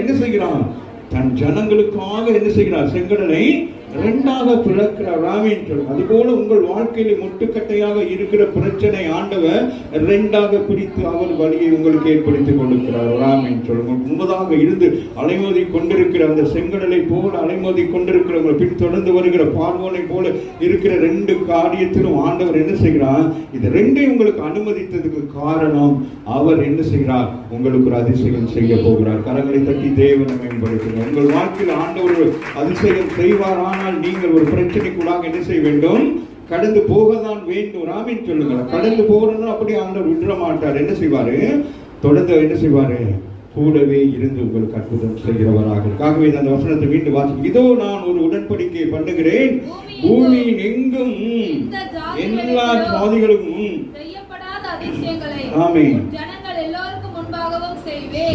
என்ன செய்கிறான்? தன் ஜனங்களுக்காக என்ன செய்கிறார்? செங்கடலை இரண்டாக பிளக்கிறார். ஆமென் சொல்லுங்க. அதுபோல உங்கள் வாழ்க்கையில முட்டுக்கட்டையாக இருக்கிற பிரச்சனை ஆண்டவர் இரண்டாக பிரித்து அவர் வழியை உங்களுக்கு ஏற்படுத்தி கொடுக்கிறார். ஆமென் சொல்லுங்க. முன்னதாக இருந்து அலைமோதி கொண்டிருக்கிற அந்த செங்கடலை போல அலைமோதி கொண்டிருக்கிறவங்க பின் தொடர்ந்து வருகிற பார்வோனை போல இருக்கிற ரெண்டு காரியத்திலும் ஆண்டவர் என்ன செய்கிறார்? இது ரெண்டையும் உங்களுக்கு அனுமதித்ததுக்கு காரணம் அவர் என்ன செய்கிறார்? உங்களுக்கு ஒரு அதிசயம் செய்ய போகிறார். கரங்களை தட்டி தேவனை மேம்படுத்துங்க. உங்கள் வாழ்க்கையில் ஆண்டவர் அதிசயம் செய்வாரான நீங்கள் ஒரு பிரச்சனைக்குள்ளாக என்ன செய்ய வேண்டும்? கடந்து போகத்தான் வேண்டும். ஆமென் சொல்லுங்க. கடந்து போறோம்னா அப்படி ஆண்டவர் விட்டுற மாட்டார். என்ன செய்வாரு? தொடர்ந்து என்ன செய்வாரு? கூடவே இருந்து உங்களுக்கு அற்புதம் செய்கிறவராக. ஆகவே அந்த வசனத்தை மீண்டும் வாசிக்கும். இதோ நான் ஒரு உடன்படிக்கை பண்ணுகிறேன், பூமியின் எங்கும் எல்லா ஜாதிகளுக்கும் செய்யப்படாத அதிசயங்களை ஆமென் ஜனங்கள் எல்லோருக்கும் முன்பாகவும் செய்வேன்.